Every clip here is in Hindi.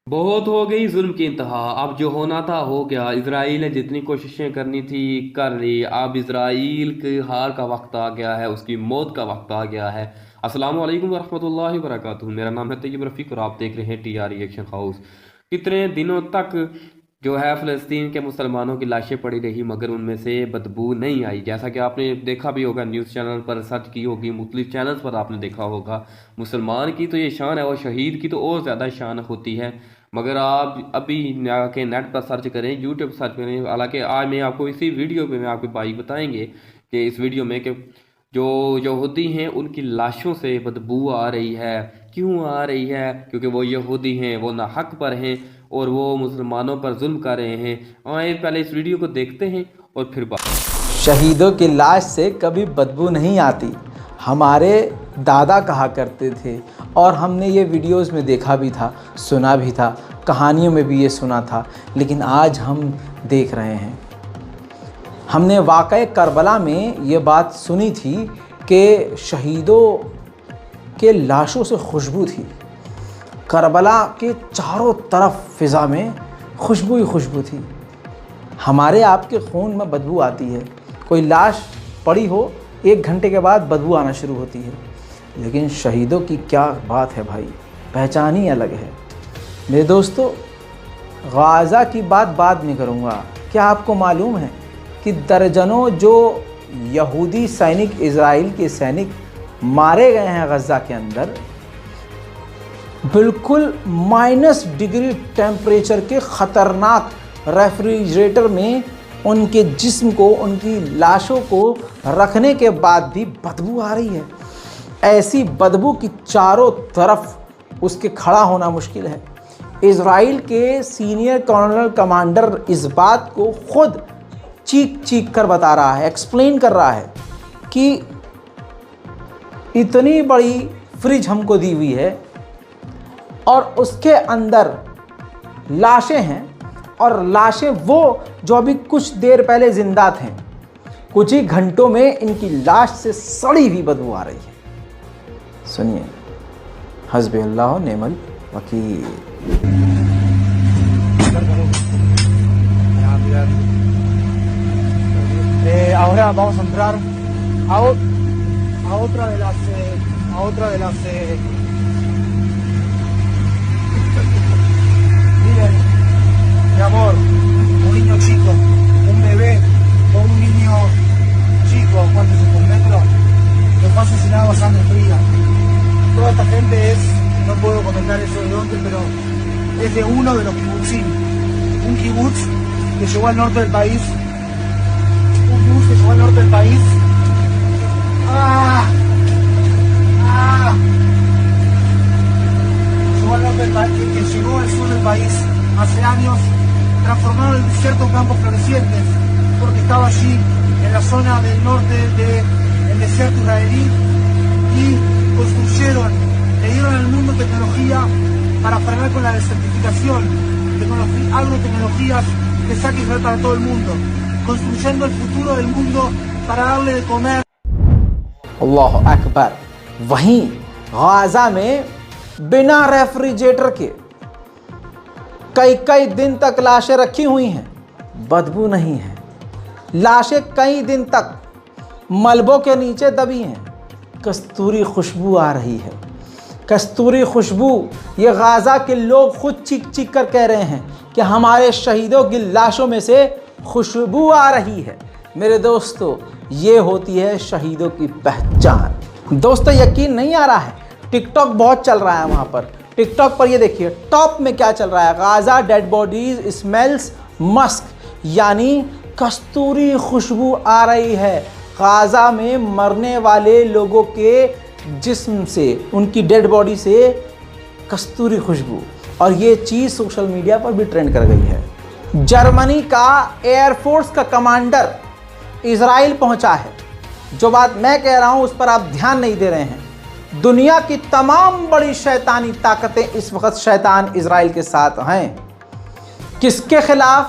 बहुत हो गई जुल्म की इंतहा। अब जो होना था हो गया। इसराइल ने जितनी कोशिशें करनी थी कर ली। अब इसराइल के हार का वक्त आ गया है, उसकी मौत का वक्त आ गया है। अस्सलाम वालेकुम वरहमतुल्लाहि वबरकातुहू। मेरा नाम है तैयब रफ़ीक और आप देख रहे हैं टी आर रिएक्शन हाउस। कितने दिनों तक जो है फ़लस्तीन के मुसलमानों की लाशें पड़ी रही मगर उनमें से बदबू नहीं आई। जैसा कि आपने देखा भी होगा, न्यूज़ चैनल पर सर्च की होगी, मुख्तलिफ चैनल्स पर आपने देखा होगा। मुसलमान की तो ये शान है और शहीद की तो और ज़्यादा शान होती है। मगर आप अभी जाके नेट पर सर्च करें, यूट्यूब सर्च करें। हालांकि आज मैं आपको इसी वीडियो में आपके भाई बताएंगे कि इस वीडियो में कि जो यहूदी हैं उनकी लाशों से बदबू आ रही है। क्यों आ रही है? क्योंकि वो यहूदी हैं, वो नाहक पर हैं और वो मुसलमानों पर जुल्म कर रहे हैं। आए पहले इस वीडियो को देखते हैं और फिर बात। शहीदों की लाश से कभी बदबू नहीं आती, हमारे दादा कहा करते थे। और हमने ये वीडियोस में देखा भी था, सुना भी था, कहानियों में भी ये सुना था। लेकिन आज हम देख रहे हैं। हमने वाक़ए करबला में ये बात सुनी थी कि शहीदों के लाशों से खुशबू थी। करबला के चारों तरफ फ़िज़ा में खुशबू ही खुशबू थी। हमारे आपके खून में बदबू आती है। कोई लाश पड़ी हो, 1 घंटे के बाद बदबू आना शुरू होती है। लेकिन शहीदों की क्या बात है भाई, पहचान ही अलग है। मेरे दोस्तों, गाज़ा की बात बाद में करूँगा। क्या आपको मालूम है कि दर्जनों जो यहूदी सैनिक, इज़राइल के सैनिक मारे गए हैं गज़ा के अंदर, बिल्कुल -डिग्री टेम्परेचर के ख़तरनाक रेफ्रिजरेटर में उनके जिस्म को, उनकी लाशों को रखने के बाद भी बदबू आ रही है। ऐसी बदबू की चारों तरफ उसके खड़ा होना मुश्किल है। इज़राइल के सीनियर कर्नल कमांडर इस बात को खुद चीख चीख कर बता रहा है, एक्सप्लेन कर रहा है कि इतनी बड़ी फ्रिज हमको दी हुई है और उसके अंदर लाशें हैं, और लाशें वो जो अभी कुछ देर पहले जिंदा थे। कुछ ही घंटों में इनकी लाश से सड़ी हुई बदबू आ रही है। सुनिए, हस्बी अल्लाह नेमल वकील। Ahora vamos a entrar a otra de las miren, mi amor, un niño chico, un bebé o un niño chico, ¿cuánto es un metro? Lo fue asesinado a sangre fría. Toda esta gente no puedo comentar eso de dónde, pero es de uno de los kibutzim, un kibutz que llegó al norte del país. Un bus que llegó al norte del país. Llegó al norte del país, que llegó al sur del país hace años, transformaron el desierto en campos florecientes, porque estaba allí en la zona del norte del desierto israelí, y construyeron, le dieron al mundo tecnología para frenar con la desertificación, agrotecnologías que saque Israel para todo el mundo, construyendo el futuro del mundo para darle de comer। अल्लाह अकबर। वहीं गाज़ा में बिना रेफ्रिजरेटर के कई कई दिन तक लाशें रखी हुई हैं, बदबू नहीं है। लाशें कई दिन तक मलबों के नीचे दबी हैं, कस्तूरी खुशबू आ रही है। कस्तूरी खुशबू, ये गाज़ा के लोग खुद चीख चीख कर कह रहे हैं कि हमारे शहीदों की लाशों में से खुशबू आ रही है। मेरे दोस्तों, ये होती है शहीदों की पहचान। दोस्तों, यकीन नहीं आ रहा है, टिकटॉक बहुत चल रहा है वहाँ पर। टिकटॉक पर ये देखिए टॉप में क्या चल रहा है, Gaza dead bodies smells Musk, यानी कस्तूरी खुशबू आ रही है। गाज़ा में मरने वाले लोगों के जिस्म से, उनकी डेड बॉडी से कस्तूरी खुशबू, और ये चीज़ सोशल मीडिया पर भी ट्रेंड कर गई है। जर्मनी का एयरफोर्स का कमांडर इज़राइल पहुंचा है। जो बात मैं कह रहा हूं उस पर आप ध्यान नहीं दे रहे हैं। दुनिया की तमाम बड़ी शैतानी ताकतें इस वक्त शैतान इज़राइल के साथ हैं। किसके खिलाफ?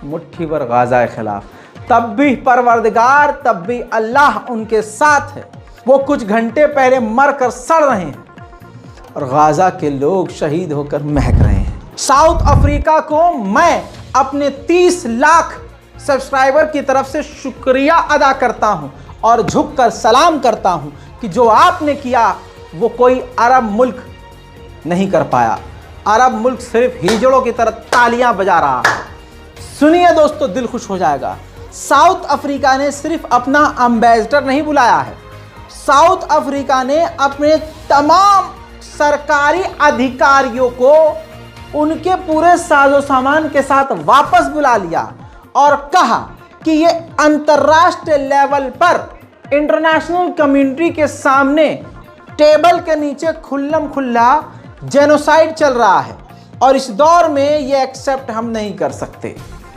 मुट्ठी भर गाज़ा के खिलाफ। तब भी परवरदिगार, तब भी अल्लाह उनके साथ है। वो कुछ घंटे पहले मर कर सड़ रहे हैं और गाज़ा के लोग शहीद होकर महक रहे हैं। साउथ अफ्रीका को मैं अपने 30 लाख सब्सक्राइबर की तरफ से शुक्रिया अदा करता हूं और झुककर सलाम करता हूं कि जो आपने किया वो कोई अरब मुल्क नहीं कर पाया। अरब मुल्क सिर्फ हिजड़ों की तरह तालियां बजा रहा है। सुनिए दोस्तों, दिल खुश हो जाएगा। साउथ अफ्रीका ने सिर्फ अपना एम्बेसडर नहीं बुलाया है, साउथ अफ्रीका ने अपने तमाम सरकारी अधिकारियों को उनके पूरे साजो सामान के साथ वापस बुला लिया और कहा कि ये अंतर्राष्ट्रीय लेवल पर इंटरनेशनल कम्युनिटी के सामने टेबल के नीचे खुल्लम खुल्ला जेनोसाइड चल रहा है और इस दौर में ये एक्सेप्ट हम नहीं कर सकते।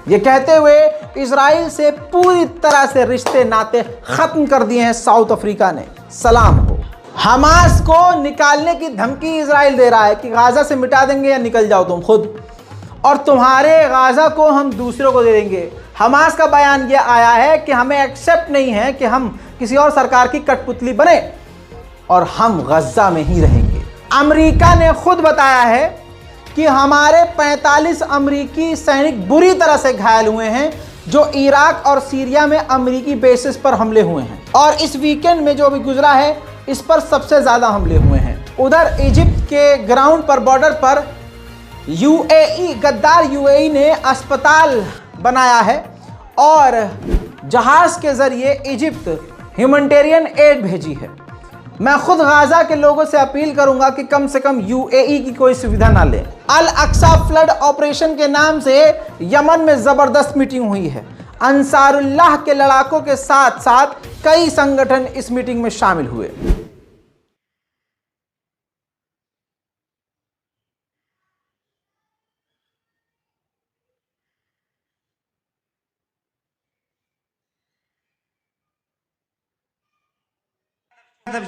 ये कहते हुए इजराइल से पूरी तरह से रिश्ते नाते खत्म कर दिए हैं साउथ अफ्रीका ने। सलाम हो। हमास को निकालने की धमकी इजराइल दे रहा है कि गाजा से मिटा देंगे या निकल जाओ तुम खुद, और तुम्हारे गाजा को हम दूसरों को दे देंगे। हमास का बयान यह आया है कि हमें एक्सेप्ट नहीं है कि हम किसी और सरकार की कठपुतली बने और हम गजा में ही रहेंगे। अमेरिका ने खुद बताया है कि हमारे 45 अमेरिकी सैनिक बुरी तरह से घायल हुए हैं जो इराक और सीरिया में अमेरिकी बेसिस पर हमले हुए हैं, और इस वीकेंड में जो अभी गुजरा है इस पर सबसे ज्यादा हमले हुए हैं। उधर इजिप्ट के ग्राउंड पर, बॉर्डर पर यूएई, गद्दार यूएई ने अस्पताल बनाया है और जहाज के जरिए इजिप्ट ह्यूमैनिटेरियन एड भेजी है। मैं खुद गाजा के लोगों से अपील करूंगा कि कम से कम यूएई की कोई सुविधा ना ले। अल अक्सा फ्लड ऑपरेशन के नाम से यमन में जबरदस्त मीटिंग हुई है। अंसारुल्लाह के लड़ाकों के साथ साथ कई संगठन इस मीटिंग में शामिल हुए।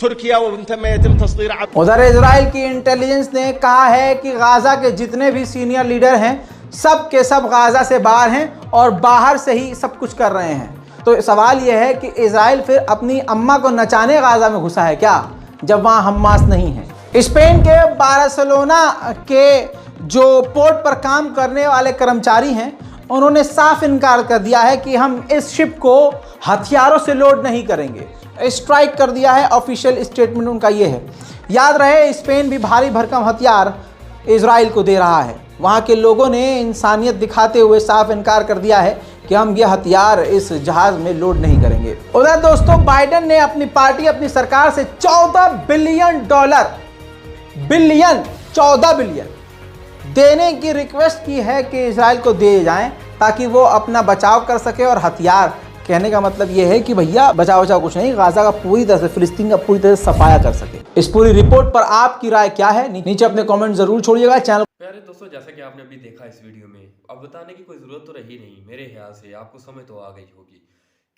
तुर्किया यतम तस्दीर। उधर इजराइल की इंटेलिजेंस ने कहा है कि गाजा के जितने भी सीनियर लीडर हैं सब के सब गाजा से बाहर हैं और बाहर से ही सब कुछ कर रहे हैं। तो सवाल यह है कि इजराइल फिर अपनी अम्मा को नचाने गाजा में घुसा है क्या, जब वहाँ हमास नहीं है। स्पेन के बार्सिलोना के जो पोर्ट पर काम करने वाले कर्मचारी हैं उन्होंने साफ इनकार कर दिया है कि हम इस शिप को हथियारों से लोड नहीं करेंगे। स्ट्राइक कर दिया है, ऑफिशियल स्टेटमेंट उनका ये है। याद रहे, स्पेन भी भारी भरकम हथियार इजराइल को दे रहा है। वहाँ के लोगों ने इंसानियत दिखाते हुए साफ इनकार कर दिया है कि हम ये हथियार इस जहाज़ में लोड नहीं करेंगे। उधर दोस्तों, बाइडेन ने अपनी पार्टी, अपनी सरकार से $14 बिलियन 14 बिलियन देने की रिक्वेस्ट की है कि इजराइल को दे जाएं ताकि वो अपना बचाव कर सके। और हथियार कहने का मतलब ये है कि भैया बचाव कुछ नहीं, गाजा का पूरी तरह से, फिलिस्तीन का पूरी तरह से सफाया कर सके। इस पूरी रिपोर्ट पर आपकी राय क्या है, नीचे अपने कमेंट जरूर छोड़िएगा। चैनल प्यारे दोस्तों, जैसा कि आपने अभी देखा इस वीडियो में, अब बताने की कोई ज़रूरत तो रही नहीं। मेरे ख्याल से आपको समझ तो आ गई होगी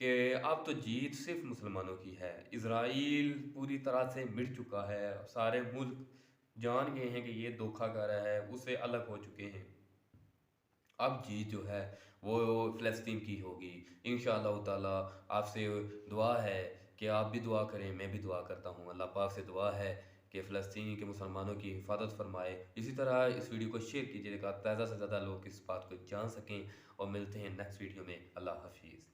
कि अब तो जीत सिर्फ मुसलमानों की है। इजराइल पूरी तरह से मिट चुका है। सारे मुल्क जान गए हैं कि ये धोखा कर रहा है, उससे अलग हो चुके हैं। अब जीत जो है वो फ़लस्तीन की होगी इंशाअल्लाह ताला। आपसे दुआ है कि आप भी दुआ करें, मैं भी दुआ करता हूँ। अल्लाह पाक से दुआ है कि फ़लस्तीन के मुसलमानों की हिफाजत फरमाए। इसी तरह इस वीडियो को शेयर कीजिएगा ताज़ा से ज़्यादा लोग इस बात को जान सकें। और मिलते हैं नेक्स्ट वीडियो में। अल्लाह हाफिज़।